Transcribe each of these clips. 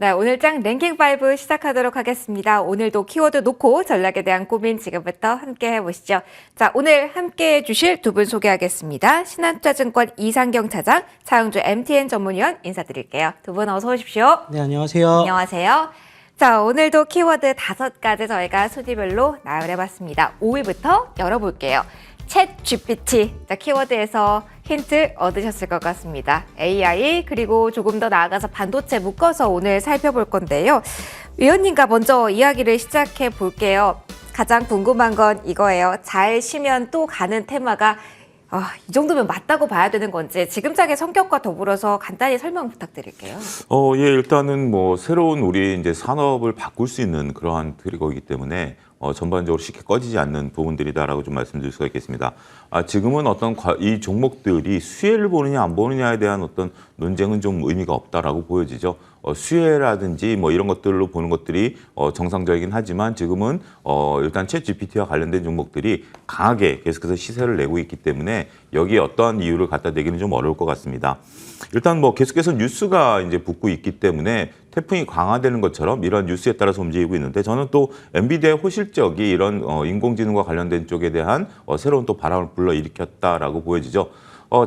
네, 오늘장 랭킹5 시작하도록 하겠습니다. 오늘도 키워드 놓고 전략에 대한 고민 지금부터 함께 해보시죠. 자, 오늘 함께 해주실 두 분 소개하겠습니다. 신한투자증권 이상경 차장, 차영주 MTN 전문위원 인사드릴게요. 두 분 어서 오십시오. 네, 안녕하세요. 안녕하세요. 자, 오늘도 키워드 5가지 저희가 순위별로 나열해봤습니다. 5위부터 열어볼게요. 챗 GPT, 자, 키워드에서 힌트 얻으셨을 것 같습니다. AI 그리고 조금 더 나아가서 반도체 묶어서 오늘 살펴볼 건데요. 위원님과 먼저 이야기를 시작해 볼게요. 가장 궁금한 건 이거예요. 잘 쉬면 또 가는 테마가 이 정도면 맞다고 봐야 되는 건지 지금장의 성격과 더불어서 간단히 설명 부탁드릴게요. 예, 일단은 뭐 새로운 우리 이제 산업을 바꿀 수 있는 그러한 트리거이기 때문에 전반적으로 쉽게 꺼지지 않는 부분들이다라고 좀 말씀드릴 수가 있겠습니다. 지금은 어떤 이 종목들이 수혜를 보느냐 안 보느냐에 대한 어떤 논쟁은 좀 의미가 없다라고 보여지죠. 수혜라든지 뭐 이런 것들로 보는 것들이 정상적이긴 하지만 지금은 일단 챗 GPT와 관련된 종목들이 강하게 계속해서 시세를 내고 있기 때문에 여기에 어떠한 이유를 갖다 대기는 좀 어려울 것 같습니다. 일단 뭐 계속해서 뉴스가 이제 붙고 있기 때문에 태풍이 강화되는 것처럼 이런 뉴스에 따라서 움직이고 있는데 저는 또 엔비디아의 호실적이 이런 인공지능과 관련된 쪽에 대한 새로운 또 바람을 불러일으켰다라고 보여지죠.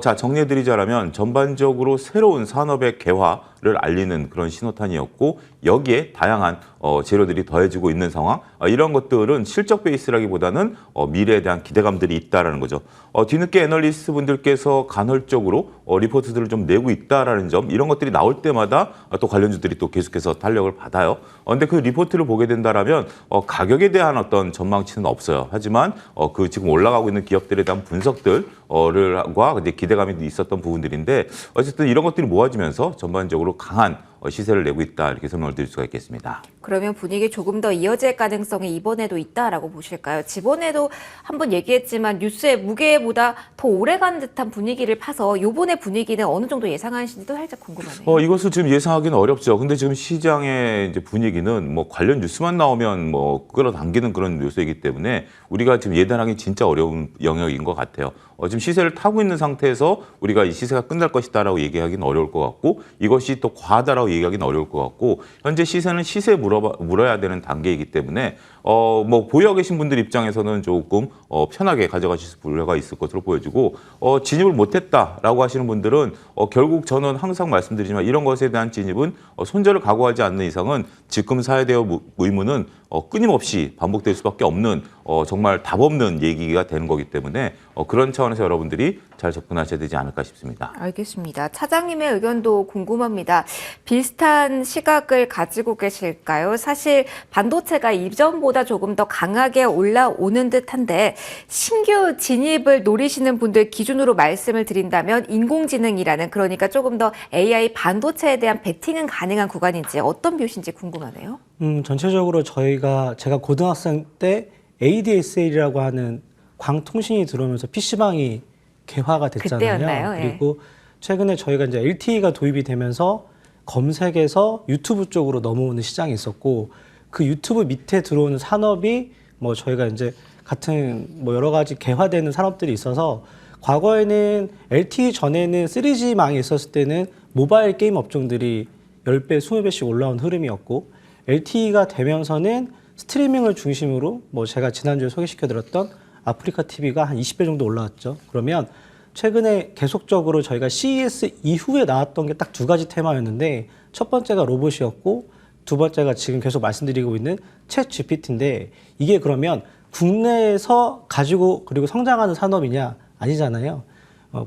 자, 정리해드리자면 전반적으로 새로운 산업의 개화를 알리는 그런 신호탄이었고 여기에 다양한 재료들이 더해지고 있는 상황, 이런 것들은 실적 베이스라기보다는 미래에 대한 기대감들이 있다라는 거죠. 뒤늦게 애널리스트 분들께서 간헐적으로 리포트들을 좀 내고 있다라는 점, 이런 것들이 나올 때마다 또 관련주들이 또 계속해서 탄력을 받아요. 근데 그 리포트를 보게 된다라면 가격에 대한 어떤 전망치는 없어요. 하지만 그 지금 올라가고 있는 기업들에 대한 분석들과 이제 기대감이 있었던 부분들인데 어쨌든 이런 것들이 모아지면서 전반적으로 강한 시세를 내고 있다, 이렇게 설명을 드릴 수가 있겠습니다. 그러면 분위기 조금 더 이어질 가능성이 이번에도 있다라고 보실까요? 지번에도 한번 얘기했지만 뉴스의 무게보다 더 오래가는 듯한 분위기를 파서 이번에 분위기는 어느 정도 예상하시는지도 살짝 궁금하네요. 이것을 지금 예상하기는 어렵죠. 근데 지금 시장의 이제 분위기는 뭐 관련 뉴스만 나오면 뭐 끌어당기는 그런 뉴스이기 때문에 우리가 지금 예단하기 진짜 어려운 영역인 것 같아요. 지금 시세를 타고 있는 상태에서 우리가 이 시세가 끝날 것이다라고 얘기하기는 어려울 것 같고 이것이 또 과하다라고 얘기하기는 어려울 것 같고 현재 시세는 시세에 물어야 되는 단계이기 때문에 뭐 보유하고 계신 분들 입장에서는 조금 편하게 가져가실 필요가 있을 것으로 보여지고 진입을 못했다라고 하시는 분들은 결국 저는 항상 말씀드리지만 이런 것에 대한 진입은 손절을 각오하지 않는 이상은 지금 사야 될 의무는 끊임없이 반복될 수밖에 없는 정말 답 없는 얘기가 되는 거기 때문에 그런 차원에서 여러분들이 잘 접근하셔야 되지 않을까 싶습니다. 알겠습니다. 차장님의 의견도 궁금합니다. 비슷한 시각을 가지고 계실까요? 사실 반도체가 이전보다 조금 더 강하게 올라오는 듯한데 신규 진입을 노리시는 분들 기준으로 말씀을 드린다면 인공지능이라는, 그러니까 조금 더 AI 반도체에 대한 베팅은 가능한 구간인지 어떤 뷰신지 궁금하네요. 전체적으로 제가 고등학생 때 ADSL이라고 하는 광통신이 들어오면서 PC방이 개화가 됐잖아요. 그때였나요? 그리고 최근에 저희가 이제 LTE가 도입이 되면서 검색에서 유튜브 쪽으로 넘어오는 시장이 있었고 그 유튜브 밑에 들어오는 산업이 뭐 저희가 이제 같은 뭐 여러 가지 개화되는 산업들이 있어서 과거에는 LTE 전에는 3G망이 있었을 때는 모바일 게임 업종들이 10배, 20배씩 올라온 흐름이었고 LTE가 되면서는 스트리밍을 중심으로 뭐 제가 지난주에 소개시켜드렸던 아프리카 TV가 한 20배 정도 올라왔죠. 그러면 최근에 계속적으로 저희가 CES 이후에 나왔던 게 딱 2가지 테마였는데 첫 번째가 로봇이었고 두 번째가 지금 계속 말씀드리고 있는 챗 GPT인데 이게 그러면 국내에서 가지고 그리고 성장하는 산업이냐? 아니잖아요.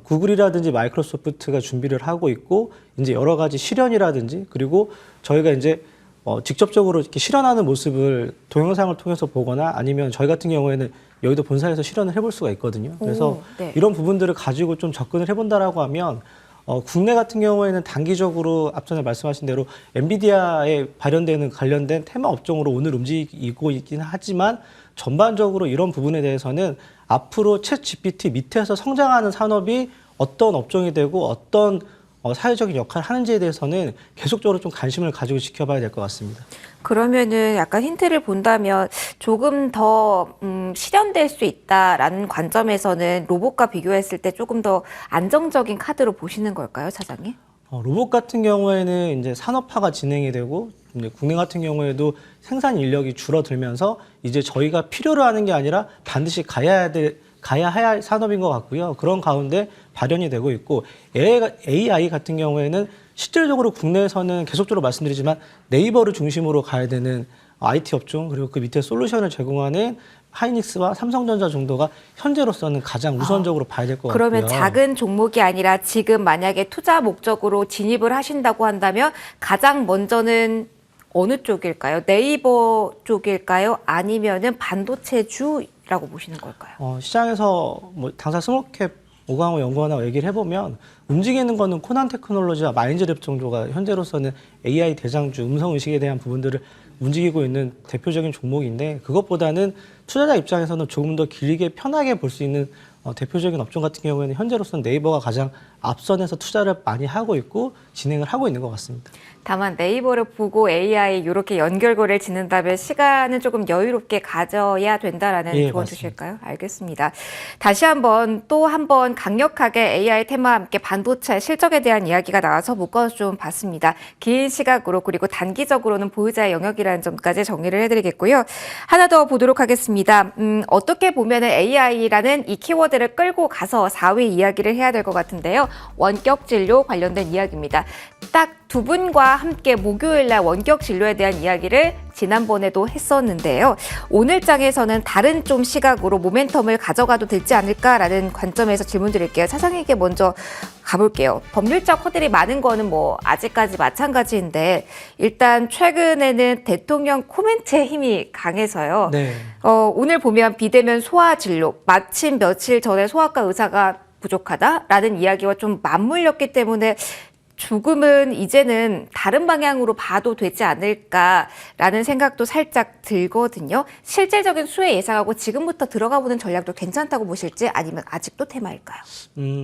구글이라든지 마이크로소프트가 준비를 하고 있고 이제 여러 가지 실현이라든지 그리고 저희가 이제 직접적으로 이렇게 실현하는 mo습을 동영상을 통해서 보거나 아니면 저희 같은 경우에는 여의도 본사에서 실현을 해볼 수가 있거든요. 그래서 네. 이런 부분들을 가지고 좀 접근을 해본다라고 하면 국내 같은 경우에는 단기적으로 앞전에 말씀하신 대로 엔비디아에 발현되는 관련된 테마 업종으로 오늘 움직이고 있긴 하지만 전반적으로 이런 부분에 대해서는 앞으로 챗 GPT 밑에서 성장하는 산업이 어떤 업종이 되고 어떤 사회적인 역할을 하는지에 대해서는 계속적으로 좀 관심을 가지고 지켜봐야 될 것 같습니다. 그러면은 약간 힌트를 본다면 조금 더 실현될 수 있다라는 관점에서는 로봇과 비교했을 때 조금 더 안정적인 카드로 보시는 걸까요, 차장님? 로봇 같은 경우에는 이제 산업화가 진행이 되고 이제 국내 같은 경우에도 생산 인력이 줄어들면서 이제 저희가 필요로 하는 게 아니라 반드시 가야 할 산업인 것 같고요. 그런 가운데 발현이 되고 있고 AI 같은 경우에는 실질적으로 국내에서는 계속적으로 말씀드리지만 네이버를 중심으로 가야 되는 IT 업종 그리고 그 밑에 솔루션을 제공하는 하이닉스와 삼성전자 정도가 현재로서는 가장 우선적으로 봐야 될 것 같고요. 그러면 작은 종목이 아니라 지금 만약에 투자 목적으로 진입을 하신다고 한다면 가장 먼저는 어느 쪽일까요? 네이버 쪽일까요? 아니면은 반도체주라고 보시는 걸까요? 시장에서 뭐 당사 스몰캡 오강호 연구원하고 얘기를 해보면 움직이는 거는 코난 테크놀로지와 마인즈랩 정도가 현재로서는 AI 대장주, 음성의식에 대한 부분들을 움직이고 있는 대표적인 종목인데 그것보다는 투자자 입장에서는 조금 더 길게 편하게 볼 수 있는 대표적인 업종 같은 경우에는 현재로서는 네이버가 가장 앞선에서 투자를 많이 하고 있고 진행을 하고 있는 것 같습니다. 다만 네이버를 보고 AI 이렇게 연결고리를 짓는다면 시간은 조금 여유롭게 가져야 된다라는 예, 조언 맞습니다. 주실까요? 알겠습니다. 다시 한번 또 한 번 강력하게 AI 테마와 함께 반도체 실적에 대한 이야기가 나와서 묶어서 좀 봤습니다. 긴 시각으로 그리고 단기적으로는 보유자의 영역이라는 점까지 정리를 해드리겠고요. 하나 더 보도록 하겠습니다. 어떻게 보면 AI라는 이 키워드를 끌고 가서 4위 이야기를 해야 될 것 같은데요. 원격 진료 관련된 이야기입니다. 딱 두 분과 함께 목요일날 원격 진료에 대한 이야기를 지난번에도 했었는데요. 오늘 장에서는 다른 좀 시각으로 모멘텀을 가져가도 되지 않을까라는 관점에서 질문 드릴게요. 차상에게 먼저 가볼게요. 법률적 허들이 많은 거는 뭐 아직까지 마찬가지인데 일단 최근에는 대통령 코멘트의 힘이 강해서요. 네. 오늘 보면 비대면 소아 진료 마침 며칠 전에 소아과 의사가 부족하다라는 이야기와 좀 맞물렸기 때문에 조금은 이제는 다른 방향으로 봐도 되지 않을까라는 생각도 살짝 들거든요. 실질적인 수혜 예상하고 지금부터 들어가 보는 전략도 괜찮다고 보실지 아니면 아직도 테마일까요?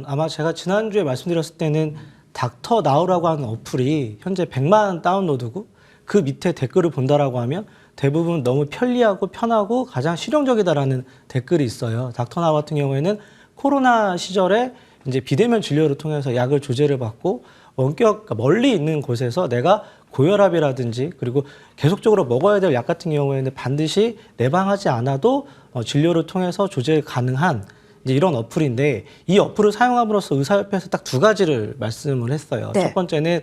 아마 제가 지난주에 말씀드렸을 때는 닥터 나우라고 하는 어플이 현재 100만 다운로드고 그 밑에 댓글을 본다라고 하면 대부분 너무 편리하고 편하고 가장 실용적이다라는 댓글이 있어요. 닥터 나우 같은 경우에는 코로나 시절에 이제 비대면 진료를 통해서 약을 조제를 받고 원격 멀리 있는 곳에서 내가 고혈압이라든지 그리고 계속적으로 먹어야 될 약 같은 경우에는 반드시 내방하지 않아도 진료를 통해서 조제 가능한 이제 이런 어플인데 이 어플을 사용함으로써 의사협회에서 딱 두 가지를 말씀을 했어요. 네. 첫 번째는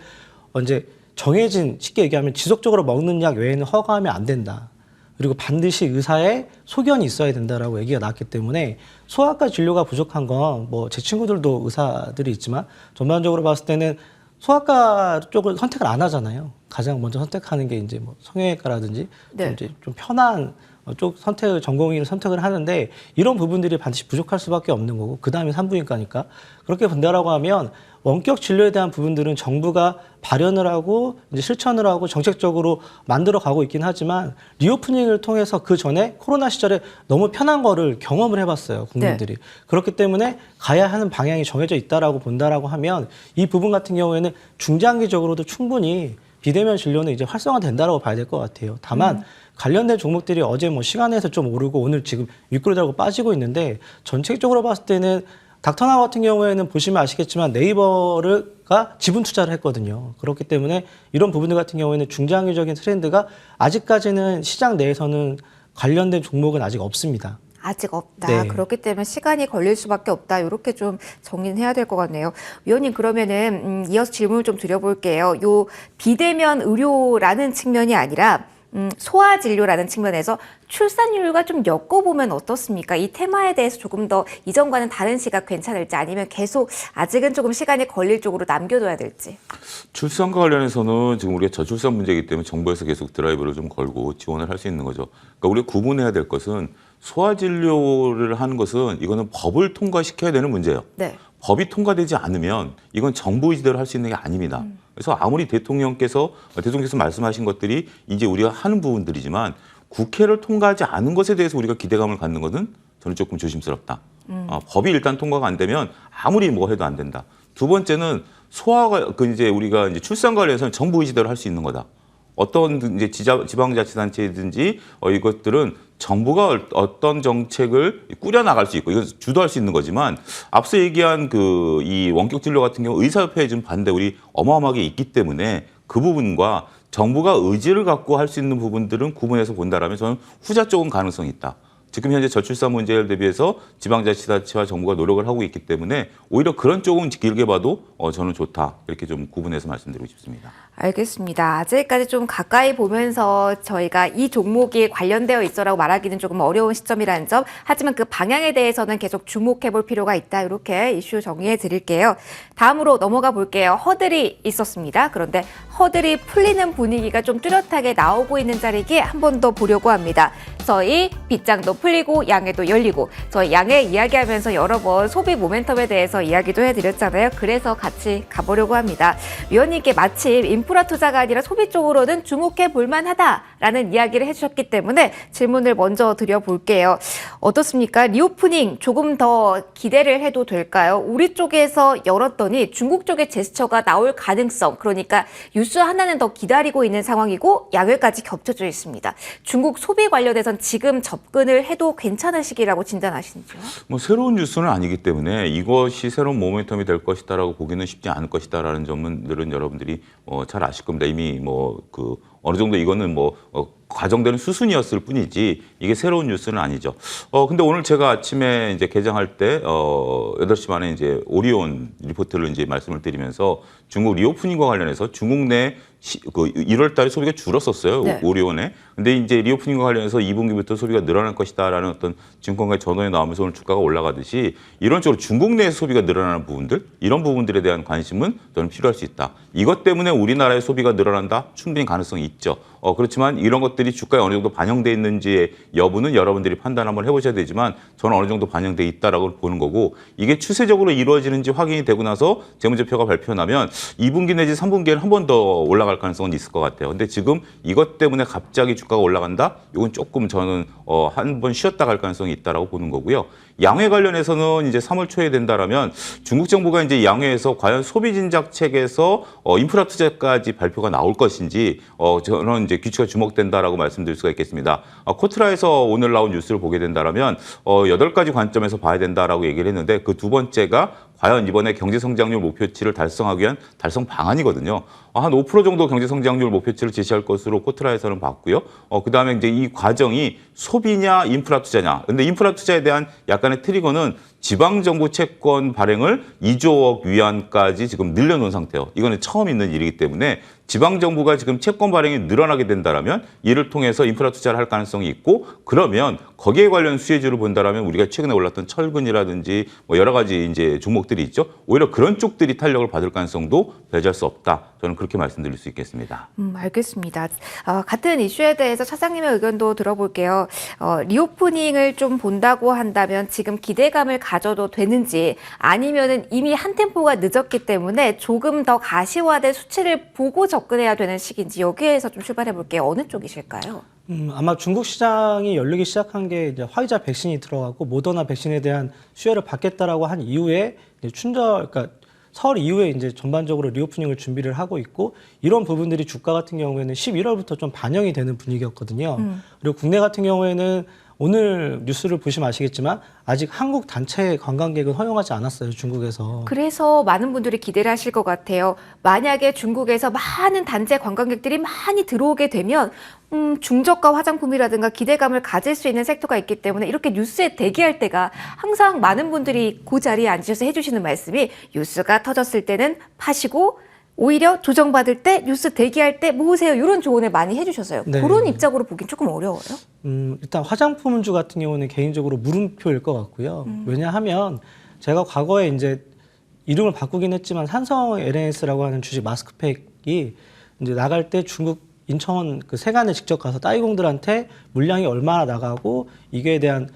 이제 정해진 쉽게 얘기하면 지속적으로 먹는 약 외에는 허가하면 안 된다. 그리고 반드시 의사의 소견이 있어야 된다라고 얘기가 나왔기 때문에 소아과 진료가 부족한 건 뭐 제 친구들도 의사들이 있지만 전반적으로 봤을 때는 소아과 쪽을 선택을 안 하잖아요. 가장 먼저 선택하는 게 이제 뭐 성형외과라든지 네. 좀 이제 좀 편한 쪽 선택을 전공의를 선택을 하는데 이런 부분들이 반드시 부족할 수밖에 없는 거고 그 다음에 산부인과니까 그렇게 본다라고 하면 원격 진료에 대한 부분들은 정부가 발현을 하고 이제 실천을 하고 정책적으로 만들어 가고 있긴 하지만 리오프닝을 통해서 그 전에 코로나 시절에 너무 편한 거를 경험을 해봤어요 국민들이. 그렇기 때문에 가야 하는 방향이 정해져 있다라고 본다라고 하면 이 부분 같은 경우에는 중장기적으로도 충분히 비대면 진료는 이제 활성화된다라고 봐야 될 것 같아요. 다만 관련된 종목들이 어제 뭐 시간에서 좀 오르고 오늘 지금 윗꼬리달고 빠지고 있는데 전체적으로 봤을 때는 닥터나우 같은 경우에는 보시면 아시겠지만 네이버가 지분 투자를 했거든요. 그렇기 때문에 이런 부분들 같은 경우에는 중장기적인 트렌드가 아직까지는 시장 내에서는 관련된 종목은 아직 없습니다. 아직 없다. 네. 그렇기 때문에 시간이 걸릴 수밖에 없다. 이렇게 좀 정리는 해야 될 것 같네요. 위원님 그러면은 이어서 질문을 좀 드려볼게요. 요 비대면 의료라는 측면이 아니라 소아 진료라는 측면에서 출산율과 좀 엮어보면 어떻습니까? 이 테마에 대해서 조금 더 이전과는 다른 시각 괜찮을지 아니면 계속 아직은 조금 시간이 걸릴 쪽으로 남겨둬야 될지. 출산과 관련해서는 지금 우리가 저출산 문제이기 때문에 정부에서 계속 드라이브를 좀 걸고 지원을 할 수 있는 거죠. 그러니까 우리가 구분해야 될 것은 소아 진료를 하는 것은 이거는 법을 통과시켜야 되는 문제예요. 네. 법이 통과되지 않으면 이건 정부 의지대로 할 수 있는 게 아닙니다. 그래서 아무리 대통령께서 말씀하신 것들이 이제 우리가 하는 부분들이지만 국회를 통과하지 않은 것에 대해서 우리가 기대감을 갖는 것은 저는 조금 조심스럽다. 법이 일단 통과가 안 되면 아무리 뭐 해도 안 된다. 두 번째는 소아가 이제 우리가 이제 출산 관련해서는 정부 의지대로 할 수 있는 거다. 어떤 이제 지방자치단체든지 이것들은 정부가 어떤 정책을 꾸려 나갈 수 있고 이건 주도할 수 있는 거지만 앞서 얘기한 이 원격 진료 같은 경우 의사협회에 좀 반대 우리 어마어마하게 있기 때문에 그 부분과 정부가 의지를 갖고 할 수 있는 부분들은 구분해서 본다라면 저는 후자 쪽은 가능성이 있다. 지금 현재 저출산 문제를 대비해서 지방자치단체와 정부가 노력을 하고 있기 때문에 오히려 그런 쪽은 길게 봐도 저는 좋다. 이렇게 좀 구분해서 말씀드리고 싶습니다. 알겠습니다. 아직까지 좀 가까이 보면서 저희가 이 종목이 관련되어 있어라고 말하기는 조금 어려운 시점이라는 점, 하지만 그 방향에 대해서는 계속 주목해 볼 필요가 있다. 이렇게 이슈 정리해 드릴게요. 다음으로 넘어가 볼게요. 허들이 있었습니다. 그런데 허들이 풀리는 분위기가 좀 뚜렷하게 나오고 있는 자리기에 한 번 더 보려고 합니다. 저희 빗장도 풀리고 양해도 열리고, 저희 양해 이야기하면서 여러 번 소비 모멘텀에 대해서 이야기도 해드렸잖아요. 그래서 같이 가보려고 합니다. 위원님께 마침 인프라 투자가 아니라 소비 쪽으로는 주목해 볼 만하다라는 이야기를 해주셨기 때문에 질문을 먼저 드려볼게요. 어떻습니까? 리오프닝 조금 더 기대를 해도 될까요? 우리 쪽에서 열었더니 중국 쪽의 제스처가 나올 가능성, 그러니까 뉴스 하나는 더 기다리고 있는 상황이고 양회까지 겹쳐져 있습니다. 중국 소비 관련해서는 지금 접근을 해도 괜찮은 시기라고 진단하시는지요? 뭐 새로운 뉴스는 아니기 때문에 이것이 새로운 모멘텀이 될 것이다라고 보기는 쉽지 않을 것이다라는 점들은 여러분들이 잘 아실 겁니다. 이미 어느 정도 이거는 과정되는 수순이었을 뿐이지 이게 새로운 뉴스는 아니죠. 근데 오늘 제가 아침에 이제 개장할 때 8시 반에 이제 오리온 리포트를 이제 말씀을 드리면서 중국 리오프닝과 관련해서 중국 내 1월 달에 소비가 줄었었어요. 네. 오리온에. 근데 이제 리오프닝과 관련해서 2분기부터 소비가 늘어날 것이다라는 어떤 증권가의 전언이 나오면서 오늘 주가가 올라가듯이 이런 쪽으로 중국 내 소비가 늘어나는 부분들, 이런 부분들에 대한 관심은 저는 필요할 수 있다. 이것 때문에 우리나라의 소비가 늘어난다? 충분히 가능성이 있죠. 그렇지만 이런 것들이 주가에 어느 정도 반영돼 있는지의 여부는 여러분들이 판단 한번 해보셔야 되지만 저는 어느 정도 반영돼 있다라고 보는 거고, 이게 추세적으로 이루어지는지 확인이 되고 나서 재무제표가 발표나면 2분기 내지 3분기에는 한 번 더 올라갈 가능성은 있을 것 같아요. 근데 지금 이것 때문에 갑자기 주가가 올라간다? 이건 조금 저는 한 번 쉬었다 갈 가능성이 있다라고 보는 거고요. 양회 관련해서는 이제 3월 초에 된다라면 중국 정부가 이제 양회에서 과연 소비 진작책에서 인프라 투자까지 발표가 나올 것인지 저는 이제 귀추가 주목된다라고 말씀드릴 수가 있겠습니다. 코트라에서 오늘 나온 뉴스를 보게 된다라면 8가지 관점에서 봐야 된다라고 얘기를 했는데 그 두 번째가 과연 이번에 경제성장률 목표치를 달성하기 위한 달성 방안이거든요. 한 5% 정도 경제성장률 목표치를 제시할 것으로 코트라에서는 봤고요. 그다음에 이제 이 과정이 소비냐 인프라 투자냐. 근데 인프라 투자에 대한 약간의 트리거는 지방정부 채권 발행을 2조 위안까지 지금 늘려놓은 상태예요. 이거는 처음 있는 일이기 때문에 지방정부가 지금 채권 발행이 늘어나게 된다면 이를 통해서 인프라 투자를 할 가능성이 있고, 그러면 거기에 관련 수혜주를 본다면 우리가 최근에 올랐던 철근이라든지 여러 가지 이제 종목들이 있죠. 오히려 그런 쪽들이 탄력을 받을 가능성도 배제할 수 없다. 저는 그렇게 말씀드릴 수 있겠습니다. 알겠습니다. 같은 이슈에 대해서 차장님의 의견도 들어볼게요. 리오프닝을 좀 본다고 한다면 지금 기대감을 가져도 되는지, 아니면은 이미 한 템포가 늦었기 때문에 조금 더 가시화된 수치를 보고 접근해야 되는 시기인지, 여기에서 좀 출발해 볼게요. 어느 쪽이실까요? 아마 중국 시장이 열리기 시작한 게 이제 화이자 백신이 들어가고 모더나 백신에 대한 수혜를 받겠다라고 한 이후에 이제 그러니까 설 이후에 이제 전반적으로 리오프닝을 준비를 하고 있고, 이런 부분들이 주가 같은 경우에는 11월부터 좀 반영이 되는 분위기였거든요. 그리고 국내 같은 경우에는 오늘 뉴스를 보시면 아시겠지만 아직 한국 단체 관광객은 허용하지 않았어요, 중국에서. 그래서 많은 분들이 기대를 하실 것 같아요. 만약에 중국에서 많은 단체 관광객들이 많이 들어오게 되면 중저가 화장품이라든가 기대감을 가질 수 있는 섹터가 있기 때문에 이렇게 뉴스에 대기할 때가 항상 많은 분들이 그 자리에 앉으셔서 해주시는 말씀이, 뉴스가 터졌을 때는 파시고 오히려 조정받을 때 뉴스 대기할 때 모으세요, 이런 조언을 많이 해주셨어요. 네. 그런 입장으로 보긴 조금 어려워요. 일단 화장품주 같은 경우는 개인적으로 물음표일 것 같고요. 왜냐하면 제가 과거에 이제 이름을 바꾸긴 했지만 산성 LNS라고 하는 주식 마스크팩이 이제 나갈 때 중국 인천 그 세관에 직접 가서 따이공들한테 물량이 얼마나 나가고 이게 대한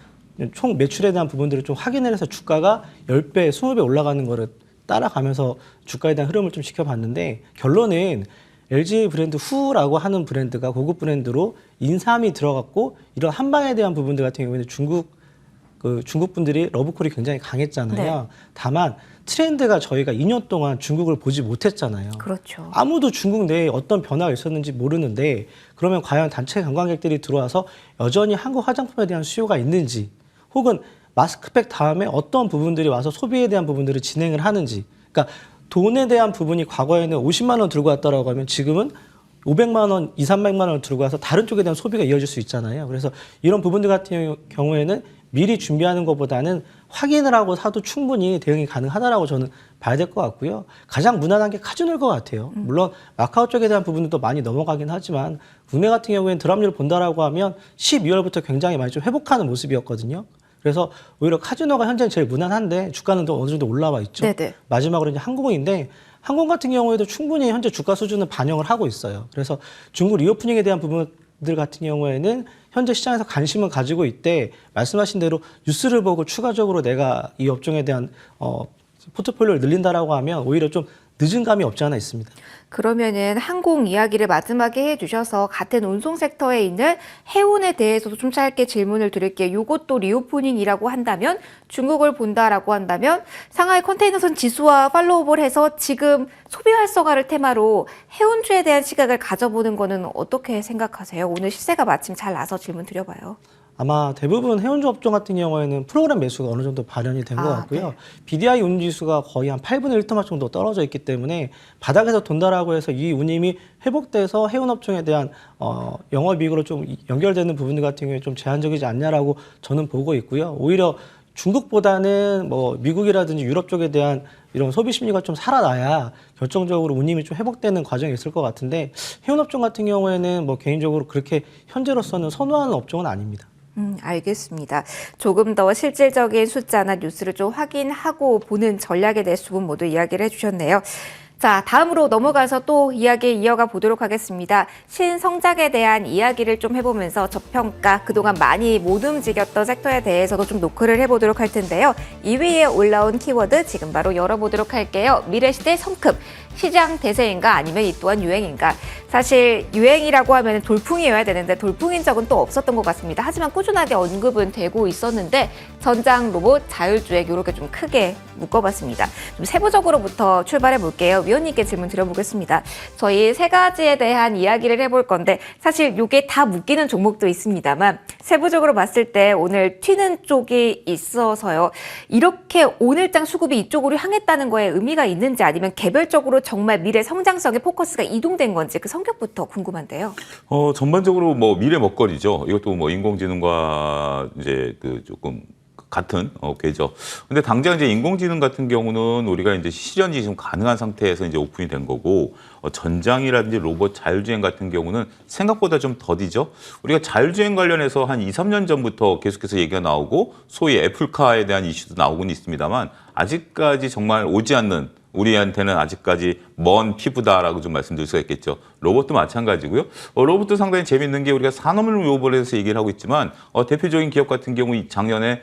총 매출에 대한 부분들을 좀 확인을 해서 주가가 10배, 20배 올라가는 거를 따라가면서 주가에 대한 흐름을 좀 지켜봤는데, 결론은 LG 브랜드 후라고 하는 브랜드가 고급 브랜드로 인삼이 들어갔고, 이런 한방에 대한 부분들 같은 경우에는 중국 분들이 러브콜이 굉장히 강했잖아요. 네. 다만 트렌드가 저희가 2년 동안 중국을 보지 못했잖아요. 그렇죠. 아무도 중국 내에 어떤 변화가 있었는지 모르는데, 그러면 과연 단체 관광객들이 들어와서 여전히 한국 화장품에 대한 수요가 있는지, 혹은 마스크팩 다음에 어떤 부분들이 와서 소비에 대한 부분들을 진행을 하는지. 그러니까 돈에 대한 부분이 과거에는 50만 원 들고 왔다라고 하면 지금은 500만 원, 2, 300만 원을 들고 와서 다른 쪽에 대한 소비가 이어질 수 있잖아요. 그래서 이런 부분들 같은 경우에는 미리 준비하는 것보다는 확인을 하고 사도 충분히 대응이 가능하다라고 저는 봐야 될 것 같고요. 가장 무난한 게 카지노일 것 같아요. 물론 마카오 쪽에 대한 부분도 많이 넘어가긴 하지만 국내 같은 경우에는 드랍률을 본다라고 하면 12월부터 굉장히 많이 좀 회복하는 모습이었거든요. 그래서 오히려 카지노가 현재는 제일 무난한데 주가는 또 어느 정도 올라와 있죠. 네네. 마지막으로 이제 항공인데 항공 같은 경우에도 충분히 현재 주가 수준은 반영을 하고 있어요. 그래서 중국 리오프닝에 대한 부분들 같은 경우에는 현재 시장에서 관심을 가지고 있대 말씀하신 대로 뉴스를 보고 추가적으로 내가 이 업종에 대한 포트폴리오를 늘린다라고 하면 오히려 좀 늦은 감이 없지 않아 있습니다. 그러면은 항공 이야기를 마지막에 해주셔서 같은 운송 섹터에 있는 해운에 대해서도 좀 짧게 질문을 드릴게요. 이것도 리오프닝이라고 한다면 중국을 본다라고 한다면 상하이 컨테이너선 지수와 팔로우업을 해서 지금 소비 활성화를 테마로 해운주에 대한 시각을 가져보는 거는 어떻게 생각하세요? 오늘 시세가 마침 잘 나서 질문 드려봐요. 아마 대부분 해운주 업종 같은 경우에는 프로그램 매수가 어느 정도 발현이 된 것 같고요. 네. BDI 운지수가 거의 한 8분의 1토막 정도 떨어져 있기 때문에 바닥에서 돈다라고 해서 이 운임이 회복돼서 해운 업종에 대한 영업이익으로 좀 연결되는 부분들 같은 경우에 좀 제한적이지 않냐라고 저는 보고 있고요. 오히려 중국보다는 뭐 미국이라든지 유럽 쪽에 대한 이런 소비 심리가 좀 살아나야 결정적으로 운임이 좀 회복되는 과정이 있을 것 같은데 해운 업종 같은 경우에는 뭐 개인적으로 그렇게 현재로서는 선호하는 업종은 아닙니다. 알겠습니다. 조금 더 실질적인 숫자나 뉴스를 좀 확인하고 보는 전략에 대해서 두 분 모두 이야기를 해주셨네요. 자, 다음으로 넘어가서 또 이야기 이어가 보도록 하겠습니다. 신성장에 대한 이야기를 좀 해보면서 저평가, 그동안 많이 못 움직였던 섹터에 대해서도 좀 노크를 해보도록 할 텐데요. 2위에 올라온 키워드 지금 바로 열어보도록 할게요. 미래시대 성급. 시장 대세인가 아니면 이 또한 유행인가. 사실 유행이라고 하면 돌풍이어야 되는데 돌풍인 적은 또 없었던 것 같습니다. 하지만 꾸준하게 언급은 되고 있었는데 전장 로봇 자율주행 이렇게 좀 크게 묶어봤습니다. 좀 세부적으로부터 출발해 볼게요. 위원님께 질문 드려보겠습니다. 저희 세 가지에 대한 이야기를 해볼 건데 사실 이게 다 묶이는 종목도 있습니다만 세부적으로 봤을 때 오늘 튀는 쪽이 있어서요. 이렇게 오늘장 수급이 이쪽으로 향했다는 거에 의미가 있는지 아니면 개별적으로 정말 미래 성장성의 포커스가 이동된 건지 그 성격부터 궁금한데요. 전반적으로 뭐 미래 먹거리죠. 이것도 뭐 인공지능과 이제 그 조금 같은 궤죠. 근데 당장 이제 인공지능 같은 경우는 우리가 이제 실현이 지금 가능한 상태에서 이제 오픈이 된 거고 전장이라든지 로봇 자율주행 같은 경우는 생각보다 좀 더디죠. 우리가 자율주행 관련해서 한 2, 3년 전부터 계속해서 얘기가 나오고 소위 애플카에 대한 이슈도 나오곤 있습니다만 아직까지 정말 오지 않는 우리한테는 아직까지 먼 피부다라고 좀 말씀드릴 수가 있겠죠. 로봇도 마찬가지고요. 로봇도 상당히 재밌는 게 우리가 산업을 로봇에서 얘기를 하고 있지만 대표적인 기업 같은 경우 작년에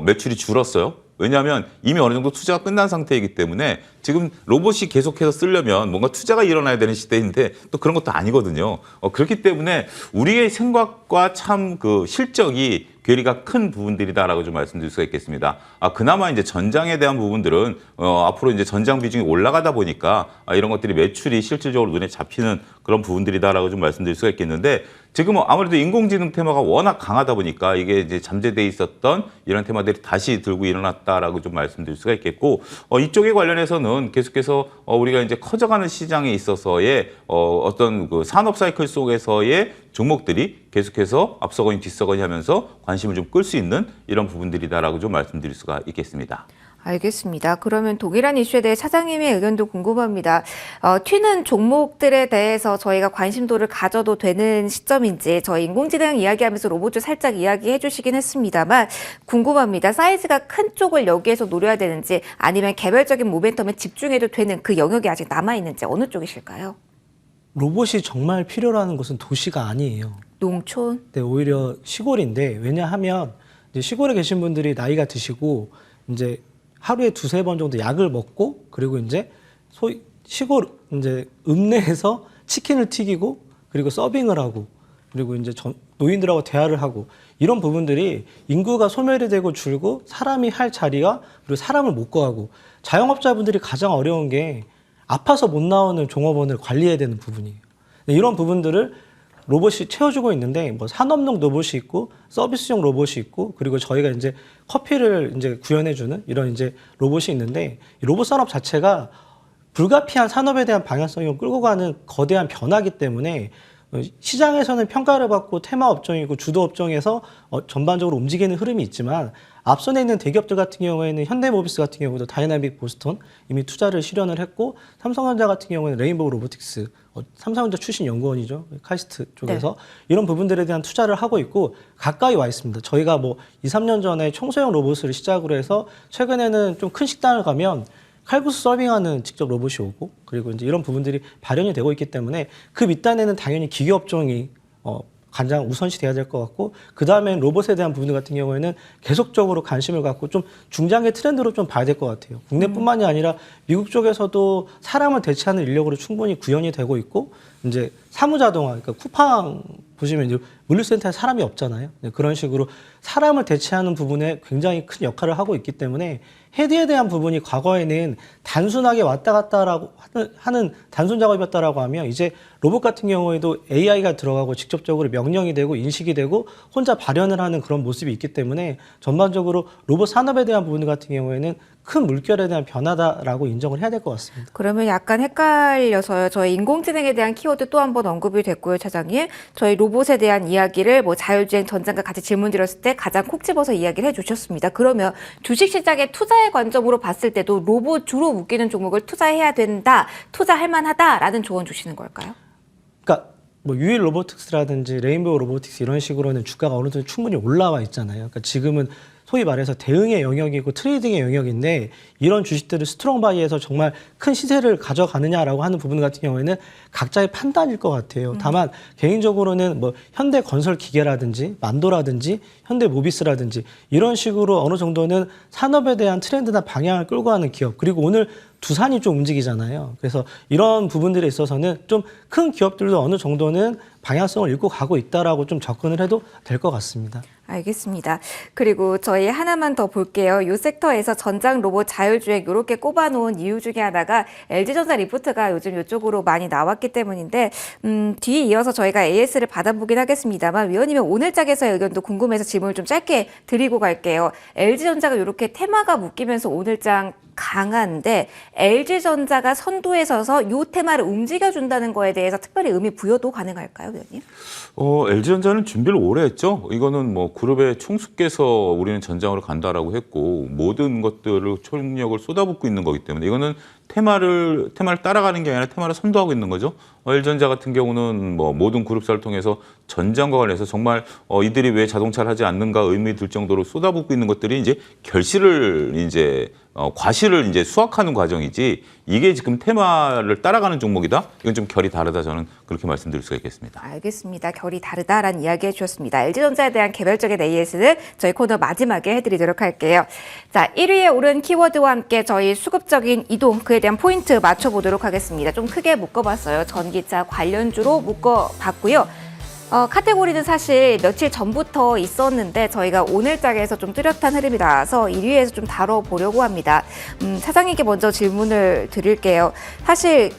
매출이 줄었어요. 왜냐하면 이미 어느 정도 투자가 끝난 상태이기 때문에 지금 로봇이 계속해서 쓰려면 뭔가 투자가 일어나야 되는 시대인데 또 그런 것도 아니거든요. 그렇기 때문에 우리의 생각과 참 그 실적이 괴리가 큰 부분들이다라고 좀 말씀드릴 수가 있겠습니다. 그나마 이제 전장에 대한 부분들은 앞으로 이제 전장 비중이 올라가다 보니까 이런 것들이 매출이 실질적으로 눈에 잡히는 그런 부분들이다라고 좀 말씀드릴 수가 있겠는데 지금은 아무래도 인공지능 테마가 워낙 강하다 보니까 이게 이제 잠재돼 있었던 이런 테마들이 다시 들고 일어났다라고 좀 말씀드릴 수가 있겠고 이쪽에 관련해서는 계속해서 우리가 이제 커져가는 시장에 있어서의 어떤 그 산업 사이클 속에서의 종목들이 계속해서 앞서거니 뒤서거니 하면서 관심을 좀 끌 수 있는 이런 부분들이다라고 좀 말씀드릴 수가 있겠습니다. 알겠습니다. 그러면 동일한 이슈에 대해 차장님의 의견도 궁금합니다. 튀는 종목들에 대해서 저희가 관심도를 가져도 되는 시점인지 저희 인공지능 이야기하면서 로봇도 살짝 이야기해 주시긴 했습니다만 궁금합니다. 사이즈가 큰 쪽을 여기에서 노려야 되는지 아니면 개별적인 모멘텀에 집중해도 되는 그 영역이 아직 남아있는지 어느 쪽이실까요? 로봇이 정말 필요로 하는 곳은 도시가 아니에요. 농촌? 네, 오히려 시골인데 왜냐하면 이제 시골에 계신 분들이 나이가 드시고 이제 하루에 두세 번 정도 약을 먹고 그리고 이제 소위 시골 이제 읍내에서 치킨을 튀기고 그리고 서빙을 하고 그리고 이제 노인들하고 대화를 하고 이런 부분들이 인구가 소멸이 되고 줄고 사람이 할 자리가 그리고 사람을 못 구하고 자영업자분들이 가장 어려운 게 아파서 못 나오는 종업원을 관리해야 되는 부분이에요. 이런 부분들을 로봇이 채워주고 있는데 뭐 산업용 로봇이 있고 서비스용 로봇이 있고 그리고 저희가 이제 커피를 이제 구현해주는 이런 이제 로봇이 있는데 이 로봇 산업 자체가 불가피한 산업에 대한 방향성이 끌고 가는 거대한 변화기 때문에 시장에서는 평가를 받고 테마 업종이고 주도 업종에서 전반적으로 움직이는 흐름이 있지만 앞선에 있는 대기업들 같은 경우에는 현대모비스 같은 경우도 다이나믹 보스턴 이미 투자를 실현을 했고 삼성전자 같은 경우에는 레인보우 로보틱스 삼성전자 출신 연구원이죠. 카이스트 쪽에서 이런 부분들에 대한 투자를 하고 있고 가까이 와 있습니다. 저희가 뭐 2, 3년 전에 청소형 로봇을 시작으로 해서 최근에는 좀 큰 식당을 가면 칼국수 서빙하는 직접 로봇이 오고 그리고 이제 이런 부분들이 발현이 되고 있기 때문에 그 밑단에는 당연히 기계 업종이 가장 우선시 돼야 될 것 같고 그 다음에 로봇에 대한 부분 같은 경우에는 계속적으로 관심을 갖고 좀 중장기 트렌드로 좀 봐야 될 것 같아요. 국내뿐만이 아니라 미국 쪽에서도 사람을 대체하는 인력으로 충분히 구현이 되고 있고 이제 사무자동화, 그러니까 쿠팡 보시면 이제 물류센터에 사람이 없잖아요. 그런 식으로 사람을 대체하는 부분에 굉장히 큰 역할을 하고 있기 때문에 헤드에 대한 부분이 과거에는 단순하게 왔다 갔다라고 하는 단순 작업이었다라고 하면 이제 로봇 같은 경우에도 AI가 들어가고 직접적으로 명령이 되고 인식이 되고 혼자 발현을 하는 그런 모습이 있기 때문에 전반적으로 로봇 산업에 대한 부분 같은 경우에는 큰 물결에 대한 변화다라고 인정을 해야 될 것 같습니다. 그러면 약간 헷갈려서요. 저희 인공지능에 대한 키워드 또 한 번 언급이 됐고요, 차장님. 저희 로봇에 대한 이야기를 뭐 자율주행 전장과 같이 질문 드렸을 때 가장 콕 집어서 이야기를 해주셨습니다. 그러면 주식시장의 투자의 관점으로 봤을 때도 로봇 주로 웃기는 종목을 투자해야 된다, 투자할 만하다라는 조언 주시는 걸까요? 그러니까 뭐 유일 로보틱스라든지 레인보우 로보틱스 이런 식으로는 주가가 어느 정도 충분히 올라와 있잖아요. 그러니까 지금은 소위 말해서 대응의 영역이고 트레이딩의 영역인데 이런 주식들을 스트롱 바이에서 정말 큰 시세를 가져가느냐라고 하는 부분 같은 경우에는 각자의 판단일 것 같아요. 다만 개인적으로는 뭐 현대건설기계라든지 만도라든지 현대모비스라든지 이런 식으로 어느 정도는 산업에 대한 트렌드나 방향을 끌고 가는 기업 그리고 오늘 두산이 좀 움직이잖아요. 그래서 이런 부분들에 있어서는 좀 큰 기업들도 어느 정도는 방향성을 잃고 가고 있다라고 좀 접근을 해도 될 것 같습니다. 알겠습니다. 그리고 저희 하나만 더 볼게요. 이 섹터에서 전장 로봇 자율주행 이렇게 꼽아놓은 이유 중에 하나가 LG전자 리포트가 요즘 이쪽으로 많이 나왔기 때문인데 뒤에 이어서 저희가 AS를 받아보긴 하겠습니다만 위원님의 오늘 짝에서의 의견도 궁금해서 질문을 좀 짧게 드리고 갈게요. LG전자가 이렇게 테마가 묶이면서 오늘 장 강한데 LG전자가 선두에 서서 이 테마를 움직여준다는 거에 대해서 특별히 의미 부여도 가능할까요, 위원님? LG전자는 준비를 오래 했죠. 이거는 뭐 그룹의 총수께서 우리는 전장으로 간다라고 했고 모든 것들을 총력을 쏟아붓고 있는 거기 때문에 이거는 테마를 따라가는 게 아니라 테마를 선도하고 있는 거죠. LG전자 같은 경우는 뭐 모든 그룹사를 통해서 전장과 관련해서 정말 이들이 왜 자동차를 하지 않는가 의미 들 정도로 쏟아붓고 있는 것들이 이제 결실을 이제 과실을 이제 수확하는 과정이지 이게 지금 테마를 따라가는 종목이다? 이건 좀 결이 다르다 저는 그렇게 말씀드릴 수가 있겠습니다. 알겠습니다. 결이 다르다라는 이야기 해주셨습니다. LG전자에 대한 개별적인 AS는 저희 코너 마지막에 해드리도록 할게요. 자, 1위에 오른 키워드와 함께 저희 수급적인 이동 그에 대한 포인트 맞춰보도록 하겠습니다. 좀 크게 묶어봤어요. 전기차 관련주로 묶어봤고요. 카테고리는 사실 며칠 전부터 있었는데 저희가 오늘 짝에서 좀 뚜렷한 흐름이 나와서 1위에서 좀 다뤄보려고 합니다. 차장님께 먼저 질문을 드릴게요. 사실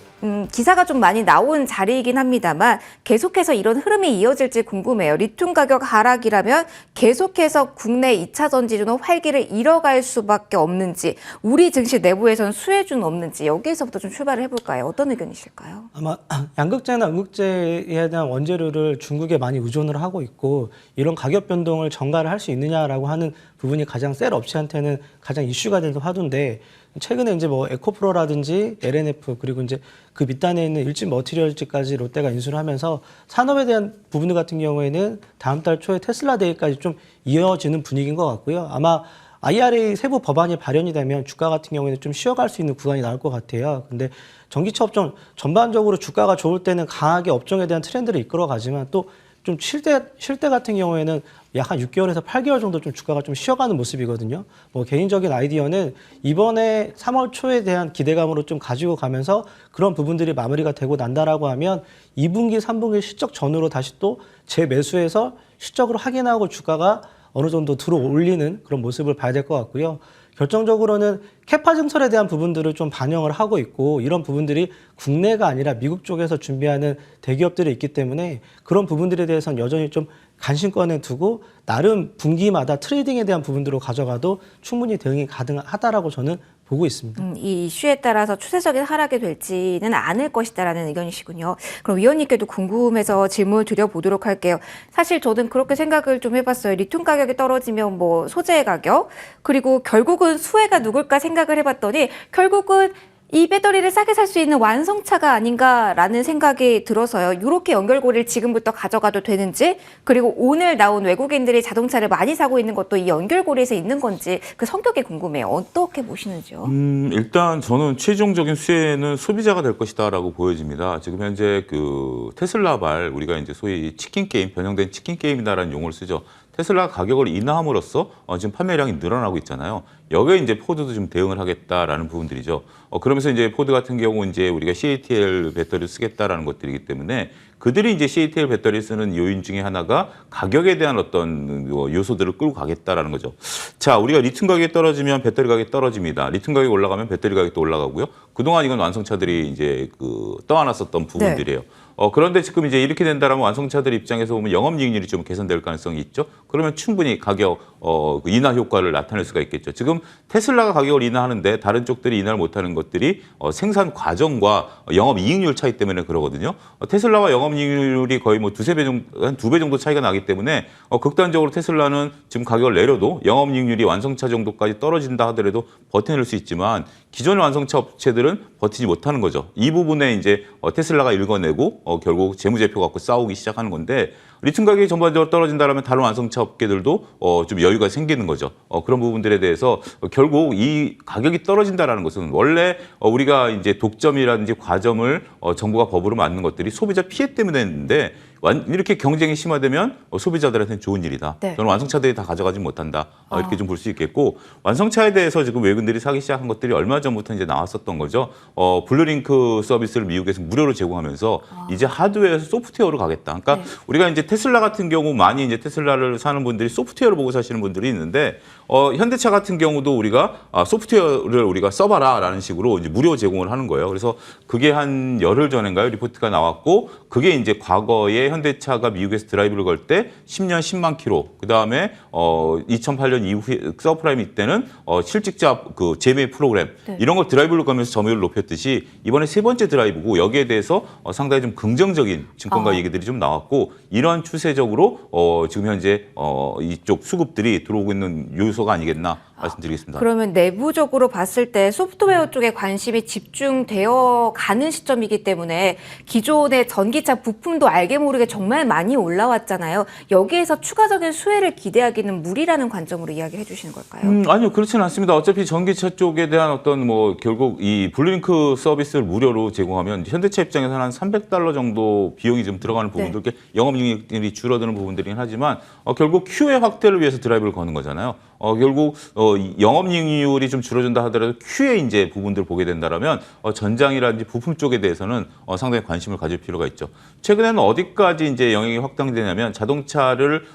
기사가 좀 많이 나온 자리이긴 합니다만 계속해서 이런 흐름이 이어질지 궁금해요. 리튬 가격 하락이라면 계속해서 국내 2차 전지주는 활기를 잃어갈 수밖에 없는지 우리 증시 내부에서는 수혜주는 없는지 여기에서부터 좀 출발을 해볼까요? 어떤 의견이실까요? 아마 양극재나 음극재에 대한 원재료를 중국에 많이 의존을 하고 있고 이런 가격 변동을 전가를 할 수 있느냐라고 하는 부분이 가장 셀 업체한테는 가장 이슈가 되는 화두인데 최근에 이제 뭐 에코프로라든지 LNF 그리고 이제 그 밑단에 있는 일진 머티리얼즈까지 롯데가 인수를 하면서 산업에 대한 부분 같은 경우에는 다음 달 초에 테슬라 데이까지 좀 이어지는 분위기인 것 같고요. 아마 IRA 세부 법안이 발현이 되면 주가 같은 경우에는 좀 쉬어갈 수 있는 구간이 나올 것 같아요. 근데 전기차 업종 전반적으로 주가가 좋을 때는 강하게 업종에 대한 트렌드를 이끌어가지만 또 좀 쉴 때 같은 경우에는 약 한 6개월에서 8개월 정도 좀 주가가 좀 쉬어가는 모습이거든요. 뭐 개인적인 아이디어는 이번에 3월 초에 대한 기대감으로 좀 가지고 가면서 그런 부분들이 마무리가 되고 난다라고 하면 2분기, 3분기 실적 전후로 다시 또 재매수해서 실적으로 확인하고 주가가 어느 정도 들어올리는 그런 모습을 봐야 될 것 같고요. 결정적으로는 캐파 증설에 대한 부분들을 좀 반영을 하고 있고 이런 부분들이 국내가 아니라 미국 쪽에서 준비하는 대기업들이 있기 때문에 그런 부분들에 대해서는 여전히 좀 간신권에 두고 나름 분기마다 트레이딩에 대한 부분들로 가져가도 충분히 대응이 가능하다라고 저는 보고 있습니다. 이 이슈에 따라서 추세적인 하락이 될지는 않을 것이다라는 의견이시군요. 그럼 위원님께도 궁금해서 질문 드려보도록 할게요. 사실 저는 그렇게 생각을 좀 해봤어요. 리튬 가격이 떨어지면 뭐 소재 가격, 그리고 결국은 수혜가 누굴까 생각을 해봤더니 결국은 이 배터리를 싸게 살 수 있는 완성차가 아닌가라는 생각이 들어서요. 이렇게 연결고리를 지금부터 가져가도 되는지, 그리고 오늘 나온 외국인들이 자동차를 많이 사고 있는 것도 이 연결고리에서 있는 건지 그 성격이 궁금해요. 어떻게 보시는지요? 일단 저는 최종적인 수혜는 소비자가 될 것이다라고 보여집니다. 지금 현재 그 테슬라발 우리가 이제 소위 치킨 게임, 변형된 치킨 게임이다라는 용어를 쓰죠. 테슬라 가격을 인하함으로써 지금 판매량이 늘어나고 있잖아요. 여기에 이제 포드도 좀 대응을 하겠다라는 부분들이죠. 그러면서 이제 포드 같은 경우 이제 우리가 CATL 배터리를 쓰겠다라는 것들이기 때문에 그들이 이제 CATL 배터리 쓰는 요인 중에 하나가 가격에 대한 어떤 요소들을 끌고 가겠다라는 거죠. 자, 우리가 리튬 가격이 떨어지면 배터리 가격이 떨어집니다. 리튬 가격이 올라가면 배터리 가격도 올라가고요. 그동안 이건 완성차들이 이제 떠안았었던 부분들이에요. 그런데 지금 이제 이렇게 된다라면 완성차들 입장에서 보면 영업이익률이 좀 개선될 가능성이 있죠. 그러면 충분히 가격 인하 효과를 나타낼 수가 있겠죠. 지금 테슬라가 가격을 인하하는데 다른 쪽들이 인하를 못하는 것들이 생산 과정과 영업이익률 차이 때문에 그러거든요. 테슬라와 영업이익률이 거의 뭐 두세 배 정도, 한 2배 정도 차이가 나기 때문에 극단적으로 테슬라는 지금 가격을 내려도 영업이익률이 완성차 정도까지 떨어진다 하더라도 버텨낼 수 있지만 기존의 완성차 업체들은 버티지 못하는 거죠. 이 부분에 이제 테슬라가 읽어내고 결국 재무제표 갖고 싸우기 시작하는 건데 리튬 가격이 전반적으로 떨어진다면 다른 완성차 업계들도 좀 여유가 생기는 거죠. 그런 부분들에 대해서 결국 이 가격이 떨어진다라는 것은 원래 우리가 이제 독점이라든지 과점을 정부가 법으로 만든 것들이 소비자 피해 때문에 했는데 이렇게 경쟁이 심화되면 소비자들한테는 좋은 일이다. 네. 저는 완성차들이 다 가져가지 못한다. 이렇게 좀 볼 수 있겠고 완성차에 대해서 지금 외국인들이 사기 시작한 것들이 얼마 전부터 이제 나왔었던 거죠. 블루링크 서비스를 미국에서 무료로 제공하면서 이제 하드웨어에서 소프트웨어로 가겠다. 그러니까 네. 우리가 이제 테슬라 같은 경우 많이 이제 테슬라를 사는 분들이 소프트웨어를 보고 사시는 분들이 있는데 현대차 같은 경우도 우리가 소프트웨어를 우리가 써봐라라는 식으로 이제 무료 제공을 하는 거예요. 그래서 그게 한 열흘 전인가요? 리포트가 나왔고 그게 이제 과거에 현대차가 미국에서 드라이브를 걸 때 10년 10만 킬로, 그 다음에 2008년 이후에 서프라임 때는 실직자 그 재매 프로그램 네. 이런 걸 드라이브를 걸면서 점유율을 높였듯이 이번에 세 번째 드라이브고 여기에 대해서 상당히 좀 긍정적인 증권가 얘기들이 좀 나왔고 이런 추세적으로 지금 현재 이쪽 수급들이 들어오고 있는 요소가 아니겠나 말씀드리겠습니다. 그러면 내부적으로 봤을 때 소프트웨어 쪽에 관심이 집중되어 가는 시점이기 때문에 기존의 전기차 부품도 알게 모르게 정말 많이 올라왔잖아요. 여기에서 추가적인 수혜를 기대하기는 무리라는 관점으로 이야기해 주시는 걸까요? 아니요, 그렇지는 않습니다. 어차피 전기차 쪽에 대한 어떤 결국 이 블루링크 서비스를 무료로 제공하면 현대차 입장에서는 한 $300 정도 비용이 좀 들어가는 부분들, 네. 영업이익률이 줄어드는 부분들이긴 하지만 결국 Q의 확대를 위해서 드라이브를 거는 거잖아요. 결국 영업이익률이 좀 줄어든다 하더라도 Q의 이제 부분들을 보게 된다라면 전장이라든지 부품 쪽에 대해서는 상당히 관심을 가질 필요가 있죠. 최근에는 어디까지 이제 영역이 확장되냐면 자동차를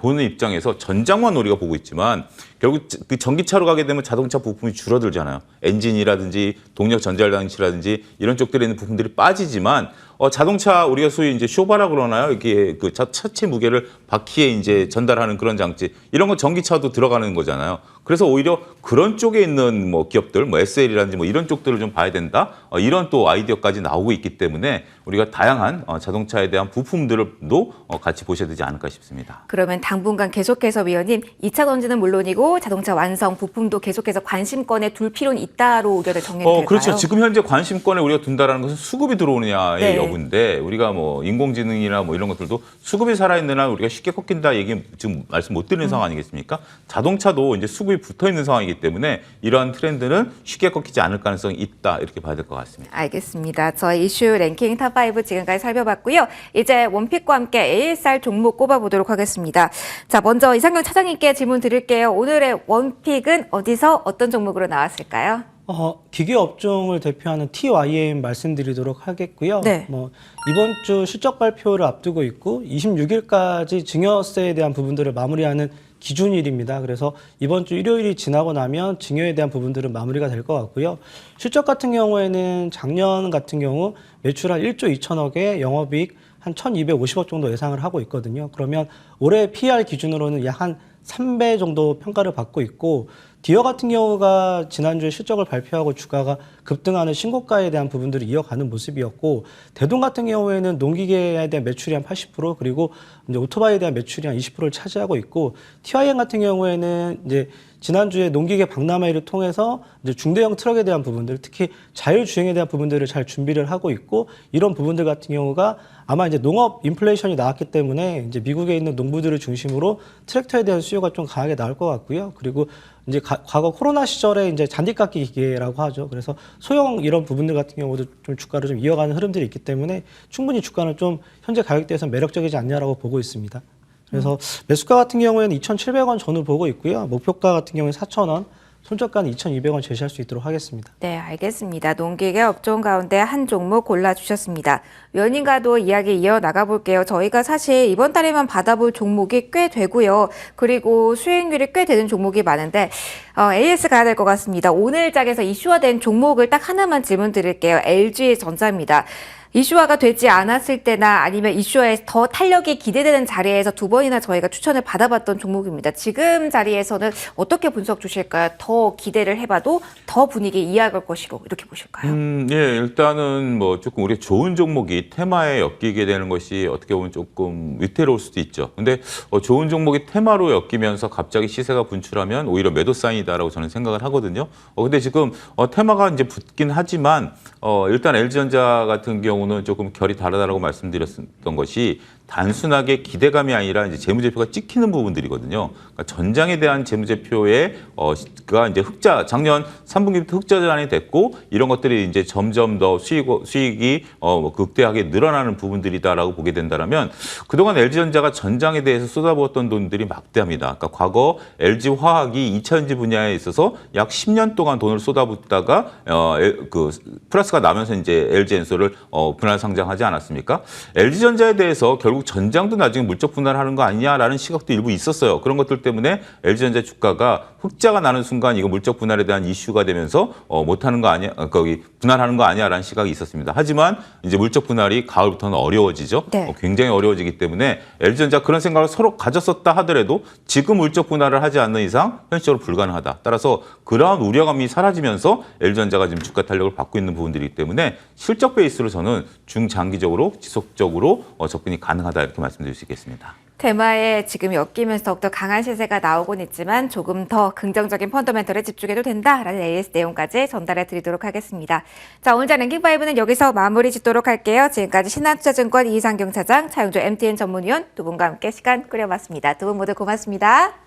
보는 입장에서 전장만 우리가 보고 있지만 결국 그 전기차로 가게 되면 자동차 부품이 줄어들잖아요. 엔진이라든지 동력 전자장치라든지 이런 쪽들에 있는 부품들이 빠지지만 자동차 우리가 소위 이제 쇼바라 그러나요? 이게 그 차체 무게를 바퀴에 이제 전달하는 그런 장치 이런 건 전기차도 들어가는 거잖아요. 그래서 오히려 그런 쪽에 있는 기업들, SL이라든지 이런 쪽들을 좀 봐야 된다. 이런 또 아이디어까지 나오고 있기 때문에 우리가 다양한 자동차에 대한 부품들도 같이 보셔야 되지 않을까 싶습니다. 그러면 당분간 계속해서 위원님 2차 전지는 물론이고 자동차 완성 부품도 계속해서 관심권에 둘 필요는 있다로 의견을 정리해도 될까요? 그렇죠. 지금 현재 관심권에 우리가 둔다라는 것은 수급이 들어오느냐의 네. 여부인데 우리가 인공지능이나 이런 것들도 수급이 살아있는 한 우리가 쉽게 꺾인다 얘기 지금 말씀 못 드리는 상황 아니겠습니까? 자동차도 이제 수급이 붙어 있는 상황이기 때문에 이러한 트렌드는 쉽게 꺾이지 않을 가능성이 있다 이렇게 봐야 될 것 같습니다. 알겠습니다. 저희 이슈 랭킹 탑5 지금까지 살펴봤고요. 이제 원픽과 함께 ASR 종목 꼽아보도록 하겠습니다. 자, 먼저 이상경 차장님께 질문 드릴게요. 오늘의 원픽은 어디서 어떤 종목으로 나왔을까요? 기계 업종을 대표하는 TYM 말씀드리도록 하겠고요. 네. 이번 주 실적 발표를 앞두고 있고 26일까지 증여세에 대한 부분들을 마무리하는 기준일입니다. 그래서 이번 주 일요일이 지나고 나면 증여에 대한 부분들은 마무리가 될 것 같고요. 실적 같은 경우에는 작년 같은 경우 매출 한 1조 2천억에 영업이익 한 1,250억 정도 예상을 하고 있거든요. 그러면 올해 PER 기준으로는 약 한 3배 정도 평가를 받고 있고 디어 같은 경우가 지난주에 실적을 발표하고 주가가 급등하는 신고가에 대한 부분들을 이어가는 모습이었고 대동 같은 경우에는 농기계에 대한 매출이 한 80% 그리고 이제 오토바이에 대한 매출이 한 20%를 차지하고 있고 TYM 같은 경우에는 이제 지난주에 농기계 박람회를 통해서 이제 중대형 트럭에 대한 부분들, 특히 자율주행에 대한 부분들을 잘 준비를 하고 있고 이런 부분들 같은 경우가 아마 이제 농업 인플레이션이 나왔기 때문에 이제 미국에 있는 농부들을 중심으로 트랙터에 대한 수요가 좀 강하게 나올 것 같고요. 그리고 이제 과거 코로나 시절에 이제 잔디깎기 기계라고 하죠. 그래서 소형 이런 부분들 같은 경우도 좀 주가를 좀 이어가는 흐름들이 있기 때문에 충분히 주가는 좀 현재 가격대에서 매력적이지 않냐라고 보고 있습니다. 그래서 매수가 같은 경우에는 2,700원 전후 보고 있고요. 목표가 같은 경우에는 4,000원, 손절가는 2,200원 제시할 수 있도록 하겠습니다. 네, 알겠습니다. 농기계 업종 가운데 한 종목 골라주셨습니다. 위원님과도 이야기 이어나가 볼게요. 저희가 사실 이번 달에만 받아볼 종목이 꽤 되고요. 그리고 수익률이 꽤 되는 종목이 많은데 AS 가야 될 것 같습니다. 오늘 장에서 이슈화된 종목을 딱 하나만 질문 드릴게요. LG전자입니다. 이슈화가 되지 않았을 때나 아니면 이슈화에 더 탄력이 기대되는 자리에서 두 번이나 저희가 추천을 받아봤던 종목입니다. 지금 자리에서는 어떻게 분석 주실까요? 더 기대를 해봐도 더 분위기 이어갈 것이로 이렇게 보실까요? 예, 일단은 뭐 조금 우리 좋은 종목이 테마에 엮이게 되는 것이 어떻게 보면 조금 위태로울 수도 있죠. 근데 좋은 종목이 테마로 엮이면서 갑자기 시세가 분출하면 오히려 매도 사인이다라고 저는 생각을 하거든요. 근데 지금 테마가 이제 붙긴 하지만 일단 LG전자 같은 경우는 조금 결이 다르다라고 말씀드렸던 것이 단순하게 기대감이 아니라 이제 재무제표가 찍히는 부분들이거든요. 그러니까 전장에 대한 재무제표에 가 이제 작년 3분기부터 흑자 전환이 됐고 이런 것들이 이제 점점 더 수익이 극대하게 늘어나는 부분들이다라고 보게 된다라면 그동안 LG전자가 전장에 대해서 쏟아부었던 돈들이 막대합니다. 그러니까 과거 LG화학이 2차전지 분야에 있어서 약 10년 동안 돈을 쏟아붓다가 플러스가 나면서 이제 LG엔솔을 분할 상장하지 않았습니까? LG전자에 대해서 결국 전장도 나중에 물적 분할하는 거 아니냐라는 시각도 일부 있었어요. 그런 것들 때문에 LG전자 주가가 흑자가 나는 순간 이거 물적 분할에 대한 이슈가 되면서 못하는 거 아니야, 거기 분할하는 거 아니야라는 시각이 있었습니다. 하지만 이제 물적 분할이 가을부터는 어려워지죠. 네. 굉장히 어려워지기 때문에 LG전자 그런 생각을 서로 가졌었다 하더라도 지금 물적 분할을 하지 않는 이상 현실적으로 불가능하다. 따라서 그러한 우려감이 사라지면서 LG전자가 지금 주가 탄력을 받고 있는 부분들이기 때문에 실적 베이스로 저는 중장기적으로 지속적으로 접근이 가능하다 이렇게 말씀드릴 수 있겠습니다. 테마에 지금 엮이면서 더욱더 강한 시세가 나오곤 있지만 조금 더 긍정적인 펀더멘털에 집중해도 된다라는 AS 내용까지 전달해 드리도록 하겠습니다. 자, 오늘 랭킹5는 여기서 마무리 짓도록 할게요. 지금까지 신한투자증권 이상경 차장, 차용조 MTN 전문위원 두 분과 함께 시간 꾸려봤습니다. 두 분 모두 고맙습니다.